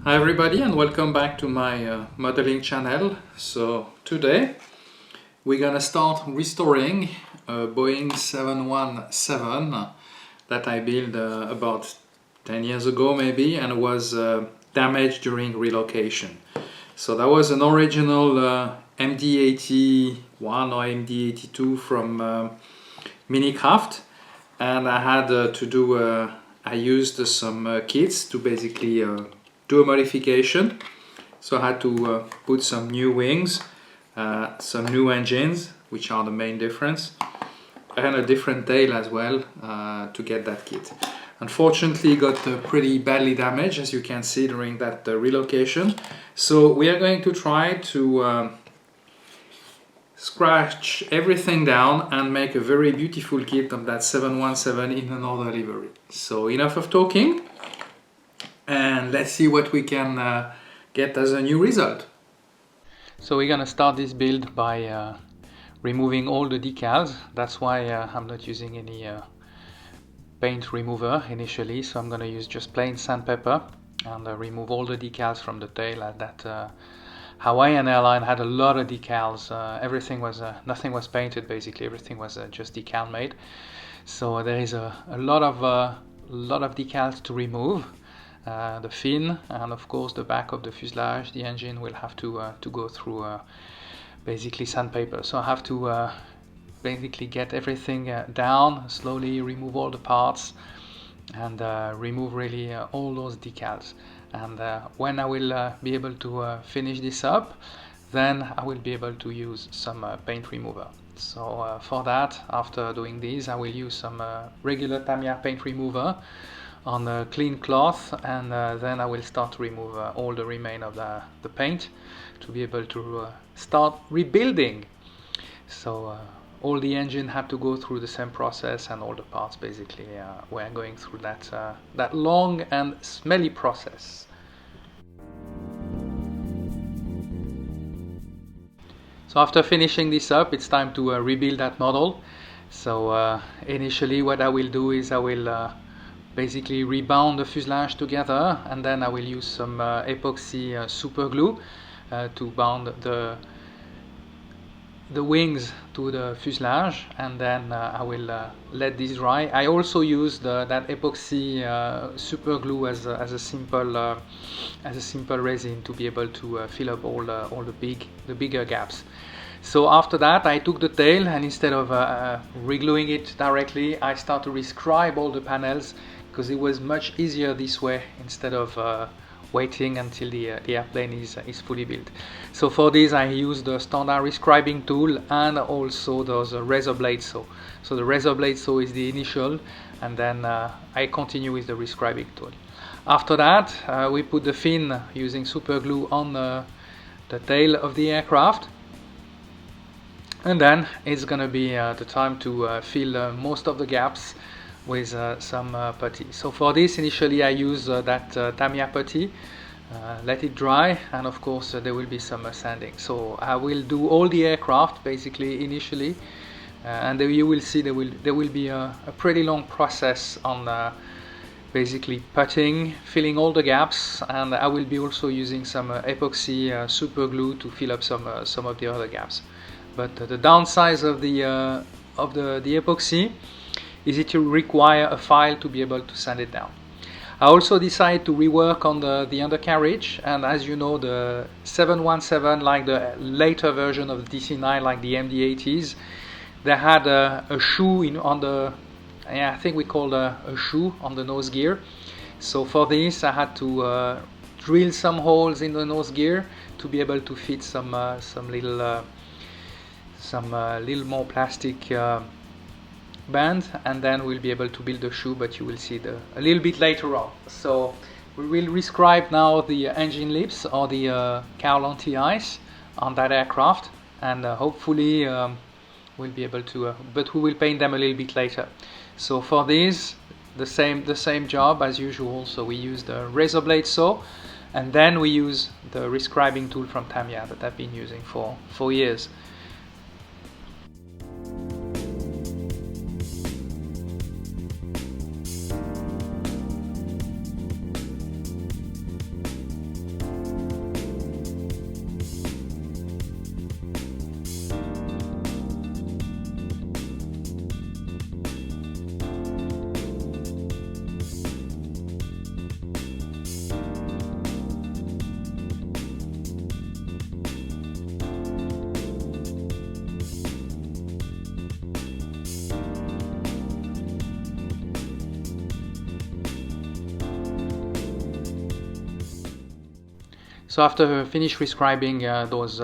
Hi everybody and welcome back to my modeling channel. So today we're gonna start restoring a Boeing 717 that I built about 10 years ago maybe, and was damaged during relocation. So that was an original MD-81 or MD-82 from Minicraft, and I had to do I used some kits to basically do a modification. So I had to put some new wings, some new engines, which are the main difference, and a different tail as well to get that kit. Unfortunately, got pretty badly damaged, as you can see, during that relocation. So we are going to try to scratch everything down and make a very beautiful kit of that 717 in another livery. So enough of talking, and let's see what we can get as a new result. So we're gonna start this build by removing all the decals. That's why I'm not using any paint remover initially, so I'm gonna use just plain sandpaper and remove all the decals from the tail. That Hawaiian airline had a lot of decals. Everything was nothing was painted, basically everything was just decal made. So there is a lot of decals to remove. The fin and of course the back of the fuselage, the engine will have to go through basically sandpaper. So I have to basically get everything down, slowly remove all the parts and remove really all those decals. And when I will be able to finish this up, then I will be able to use some paint remover. So for that, after doing this, I will use some regular Tamiya paint remover on a clean cloth, and then I will start to remove all the remain of the paint to be able to start rebuilding. So all the engine have to go through the same process, and all the parts basically we're going through that long and smelly process. So after finishing this up, it's time to rebuild that model. So initially what I will do is I will basically rebound the fuselage together, and then I will use some epoxy super glue to bound the wings to the fuselage, and then I will let this dry. I also used that epoxy super glue as a simple resin to be able to fill up all the bigger gaps. So after that, I took the tail, and instead of regluing it directly, I start to rescribe all the panels, because it was much easier this way instead of waiting until the airplane is fully built. So for this I use the standard rescribing tool and also those razor blade saw. So the razor blade saw is the initial, and then I continue with the rescribing tool. After that we put the fin using super glue on the tail of the aircraft, and then it's gonna be the time to fill most of the gaps with some putty. So for this, initially I use that Tamiya putty, let it dry, and of course there will be some sanding. So I will do all the aircraft basically initially, and you will see there will be a pretty long process on basically putting, filling all the gaps, and I will be also using some epoxy super glue to fill up some of the other gaps. But the downside of the epoxy is it will require a file to be able to sand it down. I also decided to rework on the undercarriage, and as you know, the 717, like the later version of the DC-9, like the MD-80s, they had a shoe on the, I think we call a shoe on the nose gear. So for this I had to drill some holes in the nose gear to be able to fit some little more plastic band, and then we'll be able to build the shoe, but you will see a little bit later on. So we will rescribe now the engine lips or the cowl anti-ice on that aircraft, and hopefully we'll be able to but we will paint them a little bit later. So for this, the same job as usual. So we use the razor blade saw, and then we use the rescribing tool from Tamiya that I've been using for years. So after finish prescribing those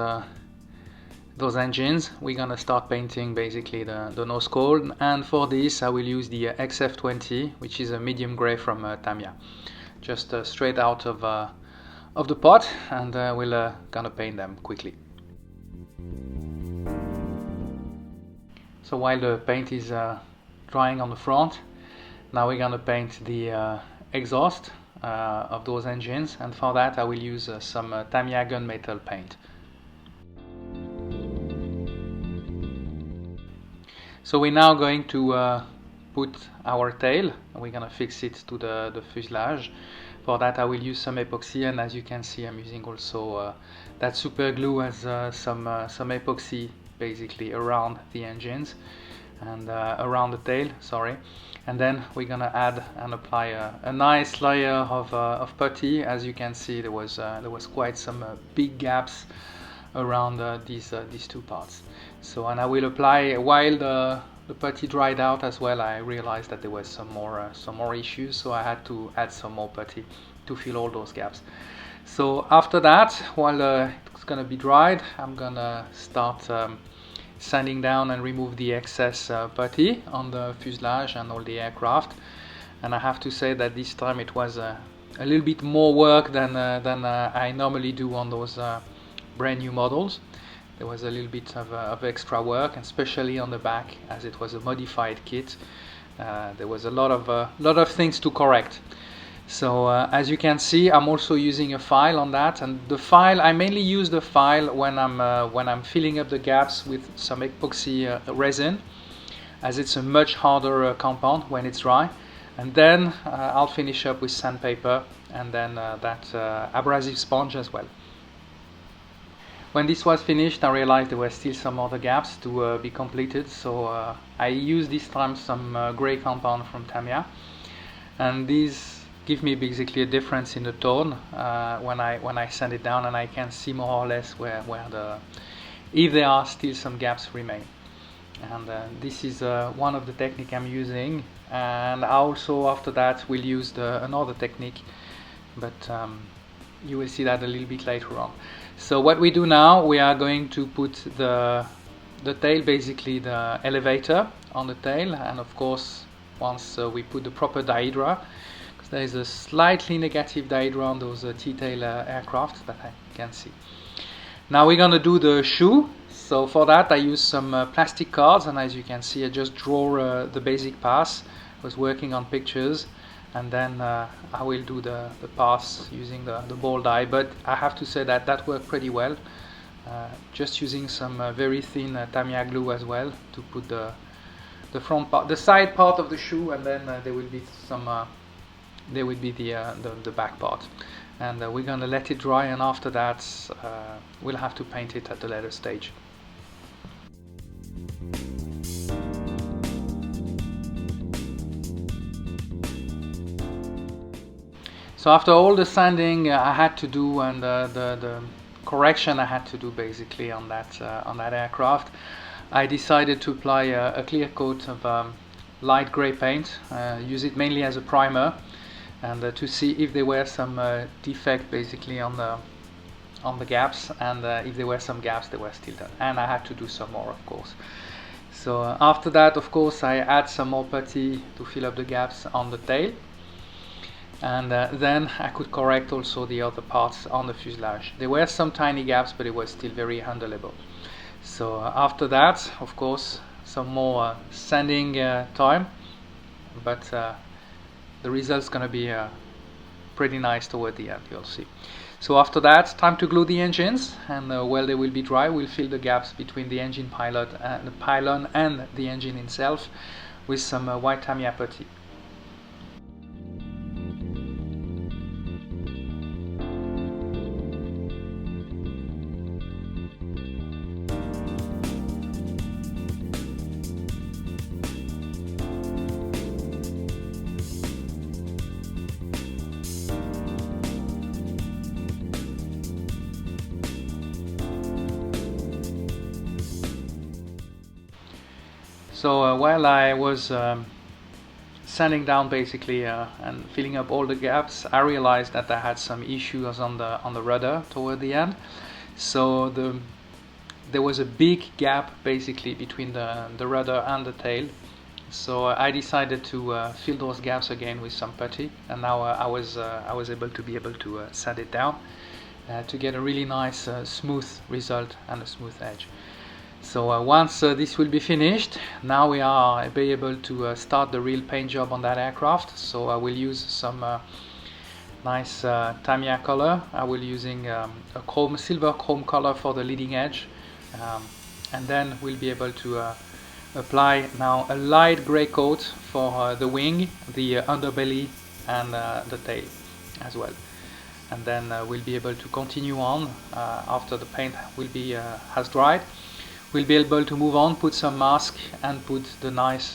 engines, we're gonna start painting basically the nose cone, and for this I will use the XF20, which is a medium gray from Tamiya, just straight out of the pot, and we'll gonna paint them quickly. So while the paint is drying on the front, now we're gonna paint the exhaust of those engines, and for that I will use some Tamiya gunmetal paint. So we're now going to put our tail, and we're gonna fix it to the fuselage. For that I will use some epoxy, and as you can see I'm using also that super glue as some epoxy basically around the engines and around the tail, sorry. And then we're gonna add and apply a nice layer of putty. As you can see, there was quite some big gaps around these two parts. So, and I will apply while the putty dried out as well. I realized that there was some more issues, so I had to add some more putty to fill all those gaps. So after that, while it's gonna be dried, I'm gonna start sanding down and remove the excess putty on the fuselage and all the aircraft. And I have to say that this time it was a little bit more work than I normally do on those brand new models. There was a little bit of extra work, especially on the back, as it was a modified kit. There was a lot of things to correct. So as you can see, I'm also using a file on that, and the file, I mainly use the file when I'm filling up the gaps with some epoxy resin, as it's a much harder compound when it's dry. And then I'll finish up with sandpaper and then that abrasive sponge as well. When this was finished, I realized there were still some other gaps to be completed, so I used this time some gray compound from Tamiya, and these give me basically a difference in the tone when I sand it down, and I can see more or less where if there are still some gaps remain. And this is one of the technique I'm using, and I also after that will use another technique, but you will see that a little bit later on. So what we do now, we are going to put the tail, basically the elevator on the tail, and of course once we put the proper dihedra, because there is a slightly negative dihedra on those T-tail aircraft that I can see. Now we're going to do the shoe. So for that I use some plastic cards, and as you can see I just draw the basic pass. I was working on pictures, and then I will do the pass using the ball die, but I have to say that worked pretty well. Just using some very thin Tamiya glue as well to put the front part, the side part of the shoe, and then there will be the back part, and we're gonna let it dry, and after that we'll have to paint it at a later stage. So after all the sanding I had to do, and the correction I had to do basically on that aircraft, I decided to apply a clear coat of light grey paint, use it mainly as a primer, and to see if there were some defect basically on the gaps, and if there were some gaps they were still done, and I had to do some more of course. So after that of course I add some more putty to fill up the gaps on the tail, and then I could correct also the other parts on the fuselage. There were some tiny gaps, but it was still very handleable. So after that of course some more sanding time, but the result's gonna be pretty nice toward the end, you'll see. So after that, time to glue the engines, and while they will be dry, we'll fill the gaps between the engine pilot and the pylon and the engine itself with some white Tamiya putty. So while I was sanding down basically and filling up all the gaps, I realized that I had some issues on the rudder toward the end. So there was a big gap basically between the rudder and the tail. So I decided to fill those gaps again with some putty, and now I was able to sand it down to get a really nice smooth result and a smooth edge. So once this will be finished, now we are be able to start the real paint job on that aircraft. So I will use some nice Tamiya color. I will using a silver chrome color for the leading edge, and then we'll be able to apply now a light gray coat for the wing, the underbelly, and the tail as well. And then we'll be able to continue on after the paint will be has dried. We'll be able to move on, put some mask, and put the nice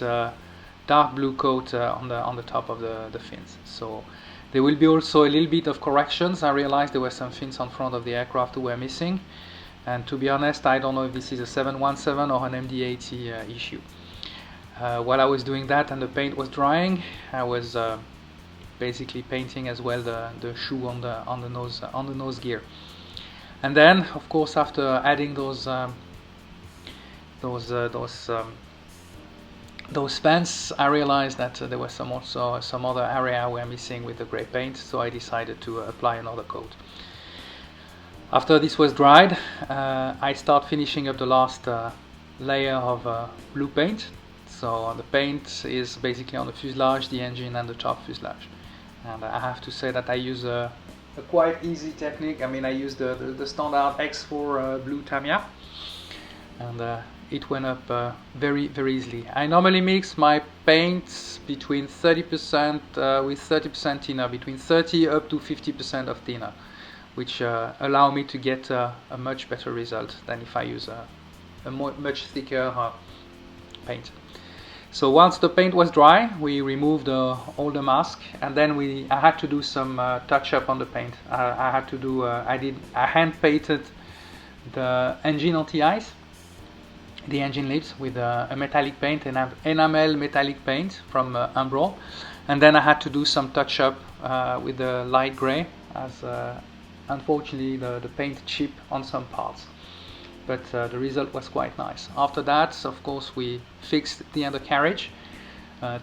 dark blue coat on the top of the fins. So there will be also a little bit of corrections. I realized there were some fins on front of the aircraft who were missing. And to be honest, I don't know if this is a 717 or an MD-80 issue. While I was doing that and the paint was drying, I was basically painting as well the shoe on the nose gear. And then, of course, after adding those pants, I realized that there was some other area were missing with the gray paint, so I decided to apply another coat. After this was dried, I start finishing up the last layer of blue paint. So the paint is basically on the fuselage, the engine, and the top fuselage. And I have to say that I use a quite easy technique. I mean, I use the standard X4 blue Tamiya, and it went up very, very easily. I normally mix my paints between 30% with 30% thinner, between 30 up to 50% of thinner, which allow me to get a much better result than if I use a much thicker paint. So once the paint was dry, we removed all the mask, and then I had to do some touch up on the paint. I had to do I hand painted the engine anti-ice, the engine lips, with a metallic paint, an enamel metallic paint from Umbro, and then I had to do some touch up with the light gray, as unfortunately the paint chipped on some parts. But the result was quite nice. After that, of course, we fixed the undercarriage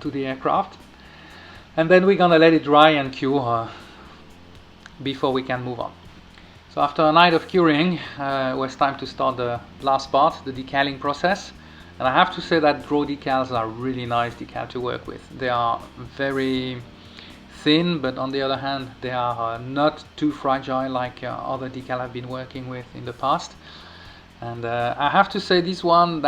to the aircraft, and then we're gonna let it dry and cure before we can move on. So after a night of curing, it was time to start the last part, the decaling process. And I have to say that draw decals are really nice decal to work with. They are very thin, but on the other hand, they are not too fragile like other decal I've been working with in the past. And I have to say this one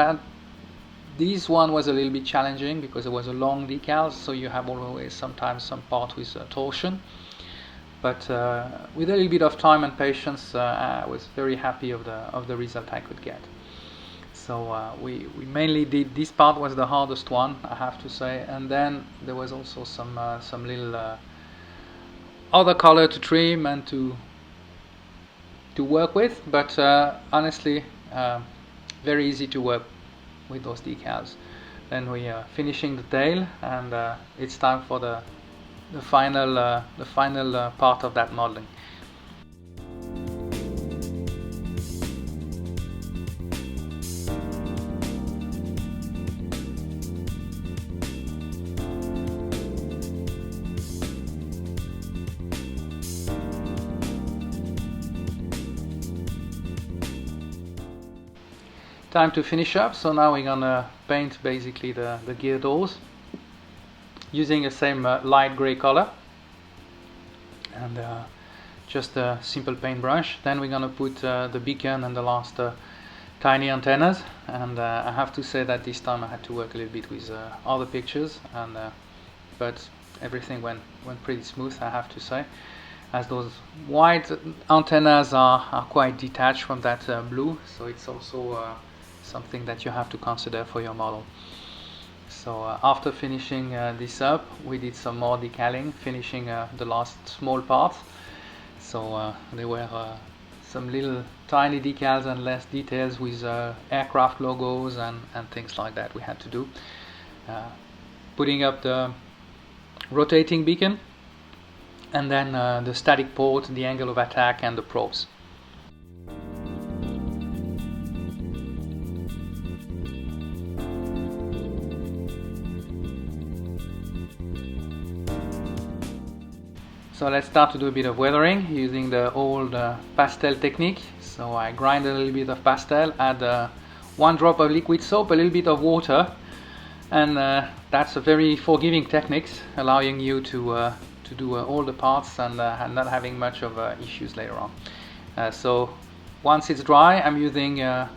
was a little bit challenging because it was a long decal, so you have always sometimes some part with torsion. But with a little bit of time and patience, I was very happy of the result I could get. So we mainly did, this part was the hardest one, I have to say, and then there was also some little other color to trim and to work with, but honestly very easy to work with those decals. Then we are finishing the tail, and it's time for the final part of that modeling. Time to finish up. So now we're gonna paint basically the gear doors using the same light gray color and just a simple paintbrush. Then we're gonna put the beacon and the last tiny antennas, and I have to say that this time I had to work a little bit with other pictures, and but everything went pretty smooth, I have to say, as those white antennas are quite detached from that blue, so it's also something that you have to consider for your model. So after finishing this up, we did some more decaling, finishing the last small part. So there were some little tiny decals and less details with aircraft logos and things like that we had to do. Putting up the rotating beacon, and then the static port, the angle of attack, and the probes. So let's start to do a bit of weathering using the old pastel technique. So I grind a little bit of pastel, add 1 drop of liquid soap, a little bit of water, and that's a very forgiving technique, allowing you to do all the parts and not having much of issues later on. So once it's dry, I'm using a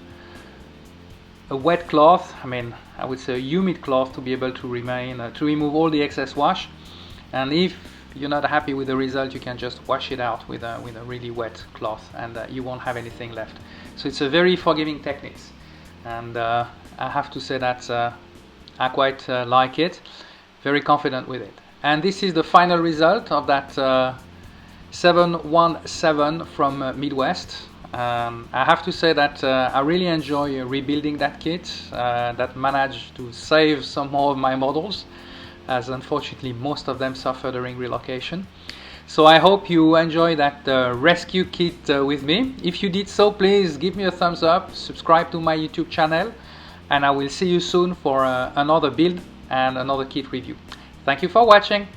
wet cloth, I would say a humid cloth, to be able to remove all the excess wash. And if you're not happy with the result, you can just wash it out with a really wet cloth, and you won't have anything left. So it's a very forgiving technique, and I have to say that I quite like it, very confident with it. And this is the final result of that 717 from Midwest. I have to say that I really enjoy rebuilding that kit, that managed to save some more of my models, as unfortunately most of them suffer during relocation. So I hope you enjoy that rescue kit with me. If you did so, please give me a thumbs up, subscribe to my YouTube channel, and I will see you soon for another build and another kit review. Thank you for watching.